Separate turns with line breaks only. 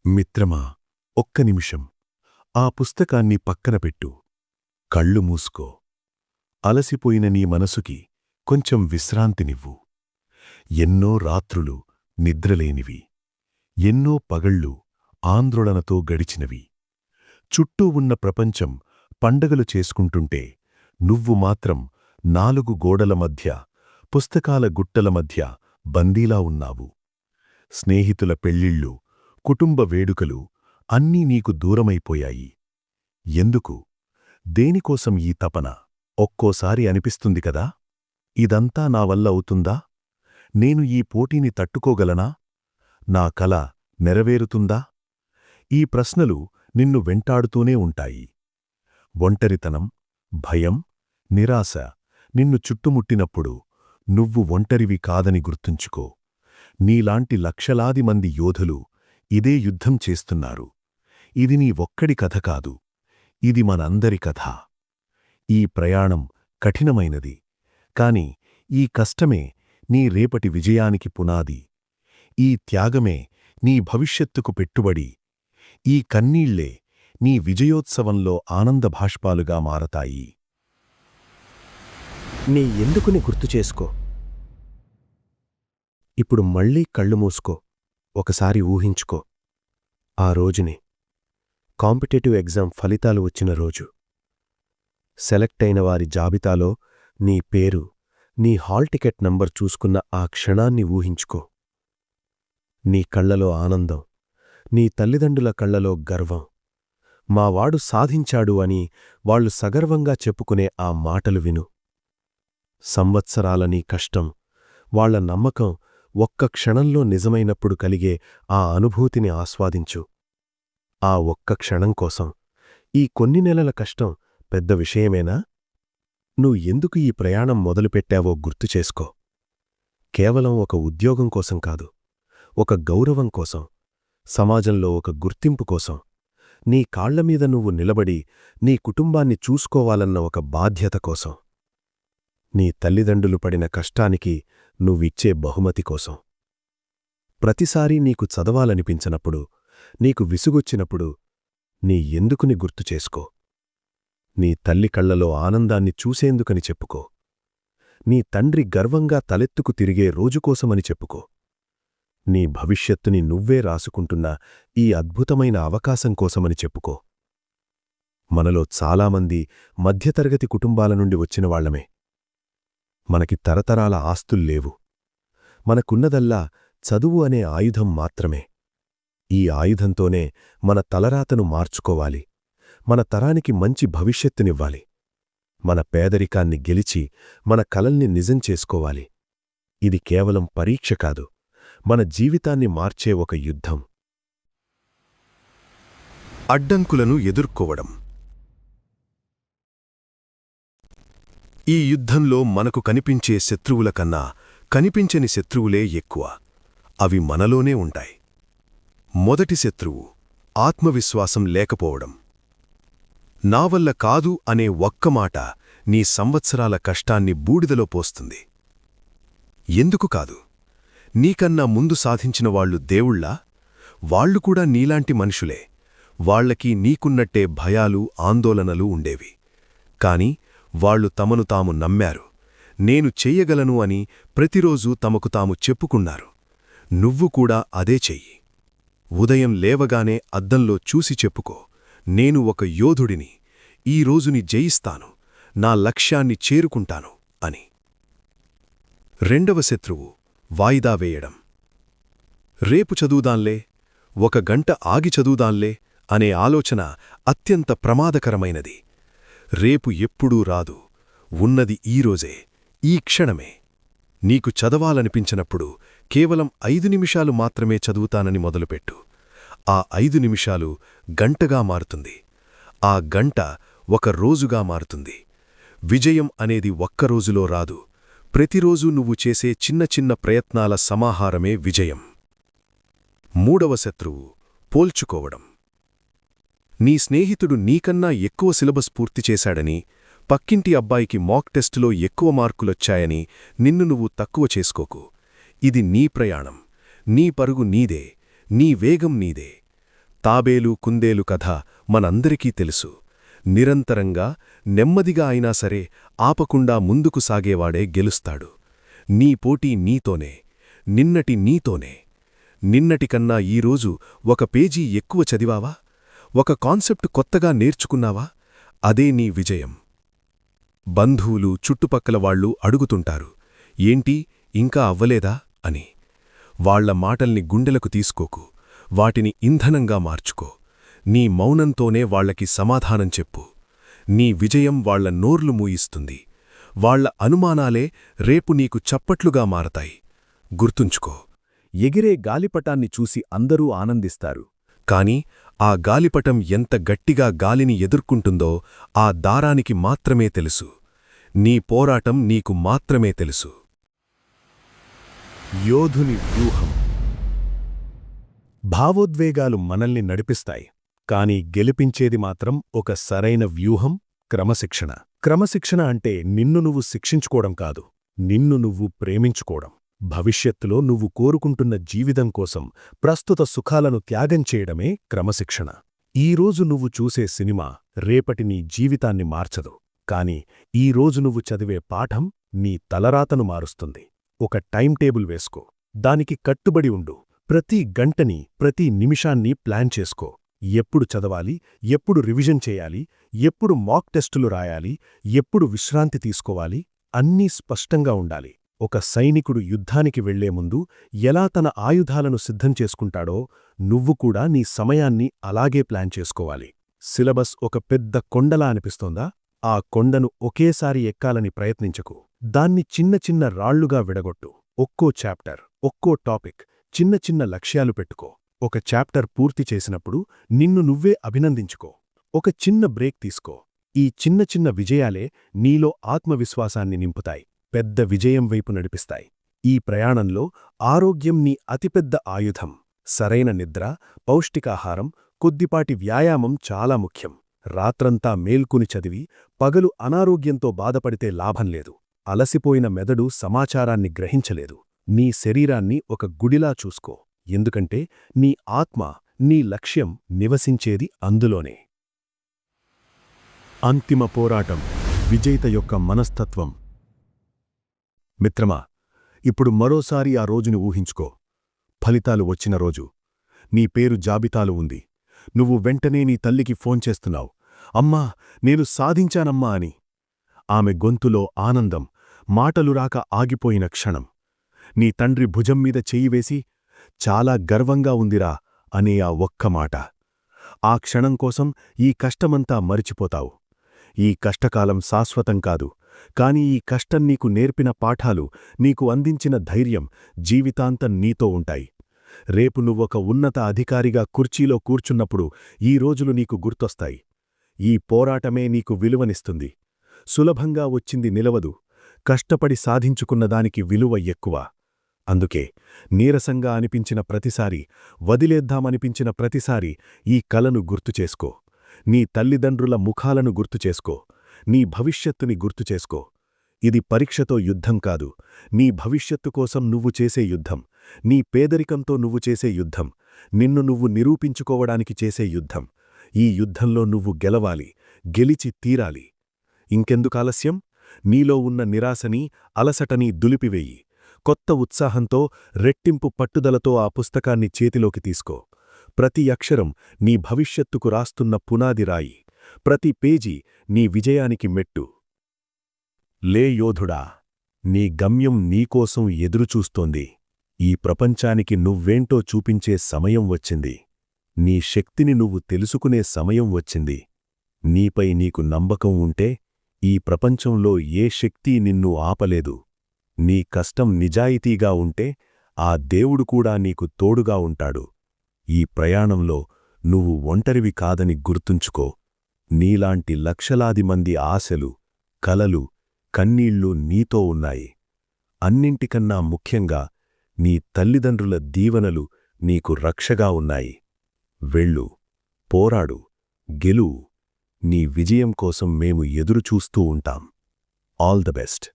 మిత్రమా, ఒక్క నిమిషం ఆ పుస్తకాన్ని పక్కన పెట్టు. కళ్ళు మూసుకో. అలసిపోయిన నీ మనసుకి కొంచెం విశ్రాంతినివ్వు. ఎన్నో రాత్రులు నిద్రలేనివి, ఎన్నో పగళ్ళు ఆందోళనతో గడిచినవి. చుట్టూ ఉన్న ప్రపంచం పండగలు చేసుకుంటుంటే నువ్వు మాత్రం 4 గోడల మధ్య, పుస్తకాల గుట్టల మధ్య బందీలా ఉన్నావు. స్నేహితుల పెళ్ళిళ్ళు, కుటుంబ వేడుకలు అన్నీ నీకు దూరమైపోయాయి. ఎందుకు? దేనికోసం ఈ తపన? ఒక్కోసారి అనిపిస్తుంది కదా, ఇదంతా నా వల్ల అవుతుందా? నేను ఈ పోటీని తట్టుకోగలనా? నా కల నెరవేరుతుందా? ఈ ప్రశ్నలు నిన్ను వెంటాడుతూనే ఉంటాయి. ఒంటరితనం, భయం, నిరాశ నిన్ను చుట్టుముట్టినప్పుడు నువ్వు ఒంటరివి కాదని గుర్తుంచుకో. నీలాంటి లక్షలాది మంది యోధులు ఇదే యుద్ధం చేస్తున్నారు. ఇది నీ ఒక్కడి కథ కాదు, ఇది మనందరి కథ. ఈ ప్రయాణం కఠినమైనది, కాని ఈ కష్టమే నీ రేపటి విజయానికి పునాది. ఈ త్యాగమే నీ భవిష్యత్తుకు పెట్టుబడి. ఈ కన్నీళ్లే నీ విజయోత్సవంలో ఆనందభాష్పాలుగా మారతాయి.
నీ ఎందుకుని గుర్తుచేసుకో. ఇప్పుడు మళ్ళీ కళ్ళు మూసుకో. ఒకసారి ఊహించుకో ఆ రోజుని. కాంపిటేటివ్ ఎగ్జామ్ ఫలితాలు వచ్చిన రోజు. సెలెక్ట్ అయిన వారి జాబితాలో నీ పేరు, నీ హాల్ టికెట్ నంబర్ చూసుకున్న ఆ క్షణాన్ని ఊహించుకో. నీ కళ్లలో ఆనందం, నీ తల్లిదండ్రుల కళ్లలో గర్వం. మావాడు సాధించాడు అని వాళ్లు సగర్వంగా చెప్పుకునే ఆ మాటలు విను. సంవత్సరాల నీ కష్టం, వాళ్ల నమ్మకం ఒక్క క్షణంలో నిజమైనప్పుడు కలిగే ఆ అనుభూతిని ఆస్వాదించు. ఆ ఒక్క క్షణం కోసం ఈ కొన్ని నెలల కష్టం పెద్ద విషయమేనా? ఎందుకు ఈ ప్రయాణం మొదలుపెట్టావో గుర్తుచేసుకో. కేవలం ఒక ఉద్యోగం కోసం కాదు, ఒక గౌరవం కోసం, సమాజంలో ఒక గుర్తింపు కోసం, నీ కాళ్లమీద నువ్వు నిలబడి నీ కుటుంబాన్ని చూసుకోవాలన్న ఒక బాధ్యత కోసం, నీ తల్లిదండ్రులు పడిన కష్టానికి నువ్విచ్చే బహుమతి కోసం. ప్రతిసారీ నీకు చదవాలనిపించనప్పుడు, నీకు విసుగొచ్చినప్పుడు నీ ఎందుకుని గుర్తుచేసుకో. నీ తల్లి కళ్లలో ఆనందాన్ని చూసేందుకని చెప్పుకో. నీ తండ్రి గర్వంగా తలెత్తుకు తిరిగే రోజుకోసమని చెప్పుకో. నీ భవిష్యత్తుని నువ్వే రాసుకుంటున్న ఈ అద్భుతమైన అవకాశం కోసమని చెప్పుకో. మనలో చాలామంది మధ్యతరగతి కుటుంబాల నుండి వచ్చినవాళ్లమే. మనకి తరతరాల ఆస్తుల్లేవు. మనకున్నదల్లా చదువు అనే ఆయుధం మాత్రమే. ఈ ఆయుధంతోనే మన తలరాతను మార్చుకోవాలి, మన తరానికి మంచి భవిష్యత్తునివ్వాలి. మన పేదరికాన్ని గెలిచి మన కలల్ని నిజం చేసుకోవాలి. ఇది కేవలం పరీక్ష కాదు, మన జీవితాన్ని మార్చే ఒక యుద్ధం.
అడ్డంకులను ఎదుర్కోవడం. ఈ యుద్ధంలో మనకు కనిపించే శత్రువుల కన్నా కనిపించని శత్రువులే ఎక్కువ. అవి మనలోనే ఉంటాయి. మొదటి శత్రువు ఆత్మవిశ్వాసం లేకపోవడం. నా వల్ల కాదు అనే ఒక్క మాట నీ సంవత్సరాల కష్టాన్ని బూడిదలో పోస్తుంది. ఎందుకు కాదు? నీకన్నా ముందు సాధించిన వాళ్లు దేవుళ్ళా? వాళ్లు కూడా నీలాంటి మనుషులే. వాళ్లకి నీకున్నట్టే భయాలు, ఆందోళనలు ఉండేవి. కాని వాళ్లు తమను తాము నమ్మారు. నేను చెయ్యగలను అని ప్రతిరోజూ తమకు తాము చెప్పుకున్నారు. నువ్వు కూడా అదే చెయ్యి. ఉదయం లేవగానే అద్దంలో చూసి చెప్పుకో, నేను ఒక యోధుడిని, ఈ రోజుని జయిస్తాను, నా లక్ష్యాన్ని చేరుకుంటాను అని. రెండవ శత్రువు వాయిదా వేయడం. రేపు చదువుదాంలే, 1 గంట ఆగి చదువుదాంలే అనే ఆలోచన అత్యంత ప్రమాదకరమైనది. రేపు ఎప్పుడూ రాదు. ఉన్నది ఈరోజే, ఈ క్షణమే. నీకు చదవాలనిపించినప్పుడు కేవలం 5 నిమిషాలు మాత్రమే చదువుతానని మొదలుపెట్టు. ఆ 5 నిమిషాలు గంటగా మారుతుంది. ఆ గంట ఒక రోజుగా మారుతుంది. విజయం అనేది ఒక్కరోజులో రాదు. ప్రతిరోజూ నువ్వు చేసే చిన్న చిన్న ప్రయత్నాల సమాహారమే విజయం. మూడవ శత్రువు పోల్చుకోవడం. నీ స్నేహితుడు నీకన్నా ఎక్కువ సిలబస్ పూర్తి చేశాడని, పక్కింటి అబ్బాయికి మాక్ టెస్టులో ఎక్కువ మార్కులొచ్చాయని నిన్ను నువ్వు తక్కువ చేసుకోకు. ఇది నీ ప్రయాణం, నీ పరుగు నీదే, నీ వేగం నీదే. తాబేలు కుందేలు కథ మనందరికీ తెలుసు. నిరంతరంగా నెమ్మదిగా అయినా సరే ఆపకుండా ముందుకు సాగేవాడే గెలుస్తాడు. నీ పోటీ నీతోనే, నిన్నటి నీతోనే. నిన్నటికన్నా ఈరోజు ఒక పేజీ ఎక్కువ చదివావా? ఒక కాన్సెప్ట్ కొత్తగా నేర్చుకున్నావా? అదే నీ విజయం. బంధువులు, చుట్టుపక్కల వాళ్ళు అడుగుతుంటారు, ఏంటి ఇంకా అవ్వలేదా అని. వాళ్ల మాటల్ని గుండెలకు తీసుకోకు, వాటిని ఇంధనంగా మార్చుకో. నీ మౌనంతోనే వాళ్లకి సమాధానం చెప్పు. నీ విజయం వాళ్ల నోర్లు మూయిస్తుంది. వాళ్ల అనుమానాలే రేపు నీకు చప్పట్లుగా మారతాయి. గుర్తుంచుకో.
ఎగిరే గాలిపటాన్ని చూసి అందరూ ఆనందిస్తారు.
కాని ఆ గాలిపటం ఎంత గట్టిగా గాలిని ఎదుర్కొంటుందో ఆ దారానికి మాత్రమే తెలుసు. నీ పోరాటం నీకు మాత్రమే తెలుసు.
యోధుని వ్యూహం. భావోద్వేగాలు మనల్ని నడిపిస్తాయి, కాని గెలిపించేది మాత్రం ఒక సరైన వ్యూహం, క్రమశిక్షణ. క్రమశిక్షణ అంటే నిన్ను నువ్వు శిక్షించుకోవడం కాదు, నిన్ను నువ్వు ప్రేమించుకోవడం. భవిష్యత్తులో నువ్వు కోరుకుంటున్న జీవితం కోసం ప్రస్తుత సుఖాలను త్యాగం చేయడమే క్రమశిక్షణ. ఈరోజు నువ్వు చూసే సినిమా రేపటి నీ జీవితాన్ని మార్చదు, కాని ఈరోజు నువ్వు చదివే పాఠం నీ తలరాతను మారుస్తుంది. ఒక టైం టేబుల్ వేసుకో, దానికి కట్టుబడి ఉండు. ప్రతి గంటని, ప్రతి నిమిషాన్ని ప్లాన్ చేసుకో. ఎప్పుడు చదవాలి, ఎప్పుడు రివిజన్ చేయాలి, ఎప్పుడు మాక్ టెస్టులు రాయాలి, ఎప్పుడు విశ్రాంతి తీసుకోవాలి, అన్నీ స్పష్టంగా ఉండాలి. ఒక సైనికుడు యుద్ధానికి వెళ్లే ముందు ఎలా తన ఆయుధాలను సిద్ధం చేసుకుంటాడో నువ్వు కూడా నీ సమయాన్ని అలాగే ప్లాన్ చేసుకోవాలి. సిలబస్ ఒక పెద్ద కొండలా అనిపిస్తోందా? ఆ కొండను ఒకేసారి ఎక్కాలని ప్రయత్నించకు. దాన్ని చిన్న చిన్న రాళ్లుగా విడగొట్టు. ఒక్కో చాప్టర్, ఒక్కో టాపిక్, చిన్న చిన్న లక్ష్యాలు పెట్టుకో. ఒక చాప్టర్ పూర్తి చేసినప్పుడు నిన్ను నువ్వే అభినందించుకో. ఒక చిన్న బ్రేక్ తీసుకో. ఈ చిన్న చిన్న విజయాలే నీలో ఆత్మవిశ్వాసాన్ని నింపుతాయి, పెద్ద విజయం వైపు నడిపిస్తాయి. ఈ ప్రయాణంలో ఆరోగ్యం నీ అతిపెద్ద ఆయుధం. సరైన నిద్ర, పౌష్టికాహారం, కొద్దిపాటి వ్యాయామం చాలా ముఖ్యం. రాత్రంతా మేల్కుని చదివి పగలు అనారోగ్యంతో బాధపడితే లాభంలేదు. అలసిపోయిన మెదడు సమాచారాన్ని గ్రహించలేదు. నీ శరీరాన్ని ఒక గుడిలా చూసుకో, ఎందుకంటే నీ ఆత్మ, నీ లక్ష్యం నివసించేది అందులోనే. అంతిమ పోరాటం. విజేత యొక్క మనస్తత్వం. మిత్రమా, ఇప్పుడు మరోసారి ఆ రోజుని ఊహించుకో. ఫలితాలు వచ్చిన రోజు. నీ పేరు జాబితాలు ఉంది. నువ్వు వెంటనే నీ తల్లికి ఫోన్ చేస్తున్నావు, అమ్మా నేను సాధించానమ్మా అని. ఆమె గొంతులో ఆనందం, మాటలు రాక ఆగిపోయిన క్షణం. నీ తండ్రి భుజం మీద చెయ్యివేసి, చాలా గర్వంగా ఉందిరా అనే ఆ ఒక్క మాట. ఆ క్షణం కోసం ఈ కష్టమంతా మరిచిపోతావు. ఈ కష్టకాలం శాశ్వతం కాదు, కాని ఈ కష్టం నీకు నేర్పిన పాఠాలు, నీకు అందించిన ధైర్యం జీవితాంతం నీతో ఉంటాయి. రేపు నువ్వొక ఉన్నత అధికారిగా కుర్చీలో కూర్చున్నప్పుడు ఈ రోజులు నీకు గుర్తొస్తాయి. ఈ పోరాటమే నీకు విలువనిస్తుంది. సులభంగా వచ్చింది నిలవదు, కష్టపడి సాధించుకున్నదానికి విలువ ఎక్కువ. అందుకే నీరసంగా అనిపించిన ప్రతిసారి, వదిలేద్దామనిపించిన ప్రతిసారి ఈ కలను గుర్తుచేసుకో. నీ తల్లిదండ్రుల ముఖాలను గుర్తుచేసుకో. నీ భవిష్యత్తుని గుర్తుచేసుకో. ఇది పరీక్షతో యుద్ధం కాదు, నీ భవిష్యత్తు కోసం నువ్వు చేసే యుద్ధం. నీ పేదరికంతో నువ్వు చేసే యుద్ధం. నిన్ను నువ్వు నిరూపించుకోవడానికి చేసే యుద్ధం. ఈ యుద్ధంలో నువ్వు గెలవాలి, గెలిచి తీరాలి. ఇంకెందుకాలస్యం? నీలో ఉన్న నిరాశని, అలసటని దులిపివేయి. కొత్త ఉత్సాహంతో, రెట్టింపు పట్టుదలతో ఆ పుస్తకాన్ని చేతిలోకి తీసుకో. ప్రతి అక్షరం నీ భవిష్యత్తుకు రాస్తున్న పునాది రాయి. ప్రతి పేజీ నీ విజయానికి మెట్టు. లే యోధుడా, నీ గమ్యం నీకోసం ఎదురుచూస్తోంది. ఈ ప్రపంచానికి నువ్వేంటో చూపించే సమయం వచ్చింది. నీ శక్తిని నువ్వు తెలుసుకునే సమయం వచ్చింది. నీపై నీకు నమ్మకం ఉంటే ఈ ప్రపంచంలో ఏ శక్తీ నిన్ను ఆపలేదు. నీ కష్టం నిజాయితీగా ఉంటే ఆ దేవుడు కూడా నీకు తోడుగా ఉంటాడు. ఈ ప్రయాణంలో నువ్వు ఒంటరివి కాదని గుర్తుంచుకో. నీలాంటి లక్షలాది మంది ఆశలు, కలలు, కన్నీళ్లు నీతో ఉన్నాయి. అన్నింటికన్నా ముఖ్యంగా నీ తల్లిదండ్రుల దీవెనలు నీకు రక్షగా ఉన్నాయి. వెళ్ళు, పోరాడు, గెలువు. నీ విజయం కోసం మేము ఎదురుచూస్తూ ఉంటాం. All the best.